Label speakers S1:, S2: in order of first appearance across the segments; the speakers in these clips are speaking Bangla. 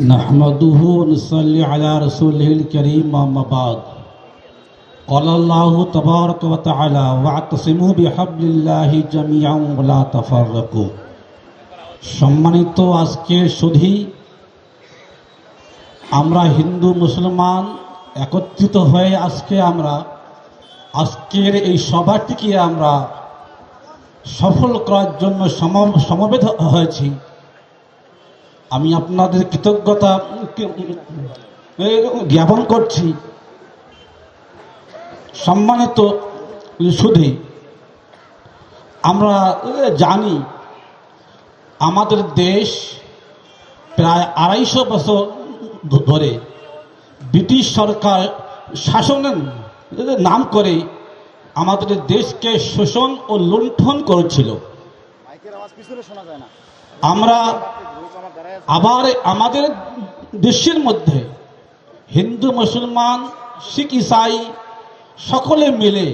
S1: नहमदुहु व नसल्ली अला रसूलिहिल करीम अम्मा बाद क़ाल अल्लाहु तबारक व तआला वअतसिमू बिहब्लिल्लाहि जमीअन व ला तफर्रकू। सम्मानित आजकेर सुधी আমরা হিন্দু মুসলমান একত্রিত হয়ে আজকের এই সভাটিকে আমরা সফল করার জন্য সমবেত হয়েছি। আমি আপনাদের কৃতজ্ঞতা জ্ঞাপন করছি। সম্মানিত সুধী, আমরা জানি আমাদের দেশ প্রায় ২৫০ বছর ধরে ব্রিটিশ সরকার শাসনের নাম করে আমাদের দেশকে শোষণ ও লুণ্ঠন করেছিল। আমরা আবার আমাদের দেশের মধ্যে হিন্দু মুসলমান শিখ ইসাই সকলে মিলে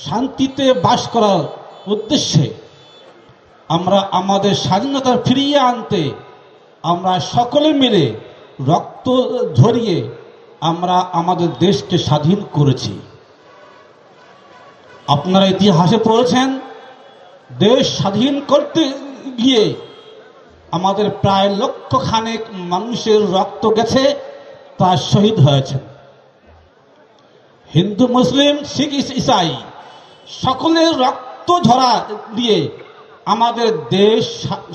S1: শান্তিতে বাস করার উদ্দেশ্যে আমরা আমাদের স্বাধীনতা ফিরিয়ে আনতে আমরা সকলে মিলে রক্ত ঝরিয়ে আমরা আমাদের দেশকে স্বাধীন করেছি। আপনারা ইতিহাসে পড়েছেন, দেশ স্বাধীন করতে গিয়ে আমাদের প্রায় লক্ষখানেক মানুষের রক্ত গেছে, তা শহীদ হয়েছে। হিন্দু মুসলিম শিখ ইসাই সকলের রক্ত ঝরা দিয়ে আমাদের দেশ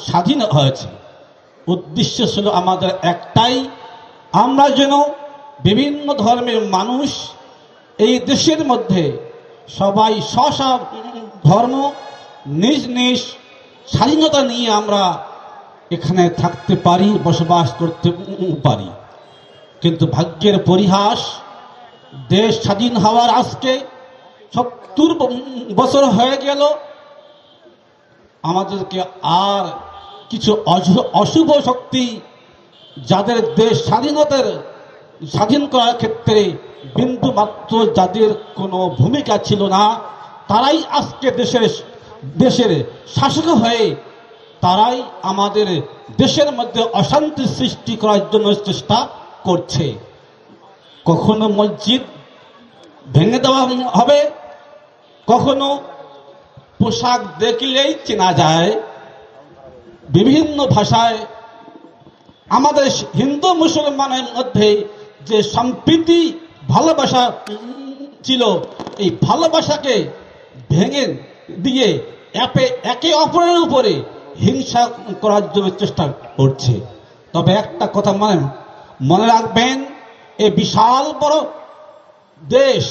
S1: স্বাধীন হয়েছে। উদ্দেশ্য ছিল আমাদের একটাই, আমরা যেন বিভিন্ন ধর্মের মানুষ এই দেশের মধ্যে সবাই স্ব ধর্ম নিজ নিজ স্বাধীনতা নিয়ে আমরা এখানে থাকতে পারি, বসবাস করতে পারি। কিন্তু ভাগ্যের পরিহাস, দেশ স্বাধীন হওয়ার আজকে ৭০ বছর হয়ে গেল, আমাদেরকে আর কিছু অশুভ শক্তি যাদের দেশ স্বাধীন করার ক্ষেত্রে বিন্দু মাত্র যাদের কোনো ভূমিকা ছিল না, তারাই আজকে দেশের শাসক হয়ে তারাই আমাদের দেশের মধ্যে অশান্তি সৃষ্টি করার জন্য চেষ্টা করছে। কখনো মসজিদ ভেঙে দেওয়া হবে, কখনো পোশাক দেখলেই চেনা যায়, বিভিন্ন ভাষায় আমাদের হিন্দু মুসলমানের মধ্যে যে সম্প্রীতি ভালোবাসা ছিল, এই ভালোবাসাকে ভেঙে দিয়ে একে অপরের উপরে হিংসা করার জন্য চেষ্টা করছে। তবে একটা কথা মনে রাখবেন, এই বিশাল বড় দেশ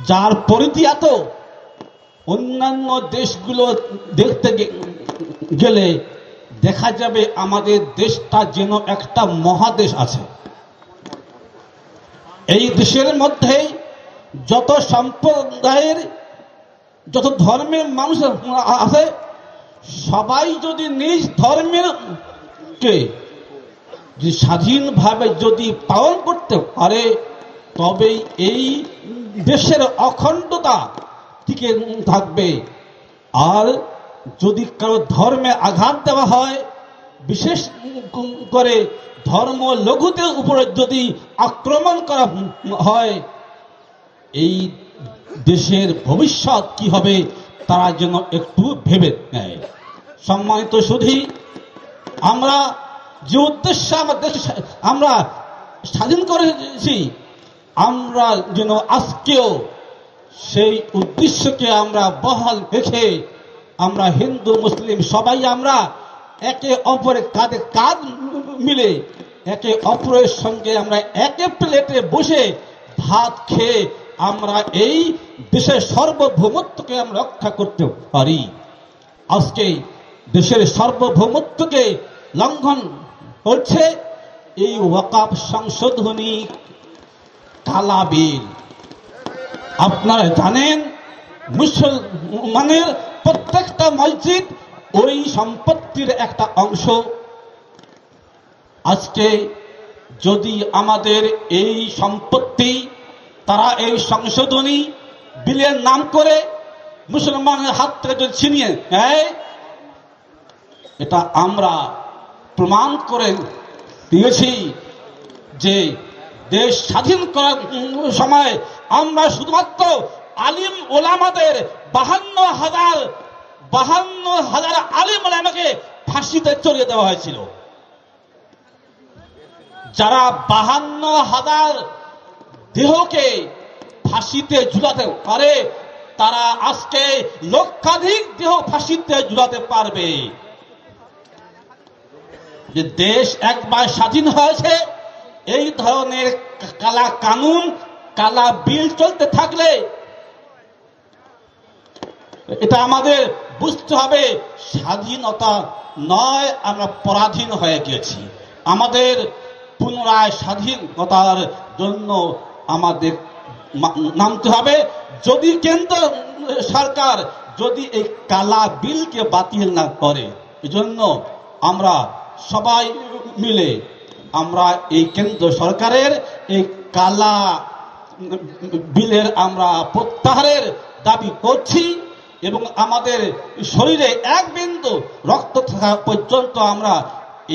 S1: যার পরিধি এত, অন্যান্য দেশগুলো দেখতে গেলে দেখা যাবে আমাদের দেশটা যেন একটা মহাদেশ আছে। এই দেশের মধ্যে যত সম্প্রদায়ের যত ধর্মের মানুষ আছে, সবাই যদি নিজ ধর্মের কে স্বাধীনভাবে যদি পালন করতে পারে, তবেই এই দেশের অখণ্ডতা টিকে থাকবে। আর যদি কারো ধর্মে আঘাত দেওয়া হয়, বিশেষ করে ধর্ম লঘুদের উপরে যদি আক্রমণ করা হয়, এই দেশের ভবিষ্যৎ কি হবে তারা যেন একটু ভেবে নেয়। সম্মানিত সুধী, আমরা যে উদ্দেশ্যে আমরা স্বাধীন করেছি, আমরা যেন আজকেও সেই উদ্দেশ্যকে আমরা বহাল রেখে আমরা হিন্দু মুসলিম সবাই আমরা একে অপরের কাঁধে কাঁধ মিলে একে অপরের সঙ্গে আমরা একে প্লেটে বসে ভাত খেয়ে আমরা এই দেশের সার্বভৌমত্বকে আমরা রক্ষা করতে পারি। আজকে দেশের সার্বভৌমত্বকে লঙ্ঘন করছে এই ওয়াকফ সংশোধনী কালা বিল। আপনারা জানেন, মুসলমানের প্রত্যেকটা মসজিদ ওই সম্পত্তির একটা অংশ। আজকে যদি আমাদের এই সম্পত্তি তারা এই সংশোধনী বিলের নাম করে মুসলমানের হাত থেকে যদি ছিনিয়ে নেয়, এটা আমরা প্রমাণ করে দিয়েছি যে দেশ স্বাধীন করার সময় আমরা শুধুমাত্র আলিম ওলামাদের 52,000 আলিম ওলামাকে ফাঁসিতে চড়িয়ে দেওয়া হয়েছিল। যারা 52,000 দেহকে ফাঁসিতে ঝুলাতে পারে, তারা আজকে লক্ষাধিক দেহ ফাঁসিতে ঝুলাতে পারবে। যে দেশ একবার স্বাধীন হয়েছে, এই ধরনের কালা কানুন, কালা বিল চলতে থাকলে এটা আমাদের বুঝতে হবে স্বাধীনতা নয়, আমরা পরাধীন হয়ে গেছি। আমাদের পুনরায় স্বাধীনতার জন্য আমাদের নামতে হবে। যদি কেন্দ্র সরকার যদি এই কালা বিলকে বাতিল না করে, এজন্য আমরা সবাই মিলে আমরা এই কেন্দ্র সরকারের এই কালা বিলের আমরা প্রত্যাহারের দাবি করছি এবং আমাদের শরীরে এক বিন্দু রক্ত থাকা পর্যন্ত আমরা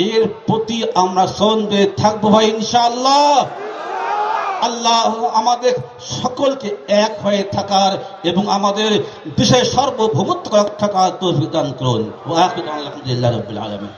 S1: এর প্রতি আমরা সন্দেহ থাকবো ভাই, ইনশাআল্লাহ। আল্লাহ আমাদের সকলকে এক হয়ে থাকার এবং আমাদের দেশের সার্বভৌমত্ব রক্ষা করার তৌফিক দান করুন। ওয়া আখিরু আলহামদুলিল্লাহি রাব্বিল আলামিন।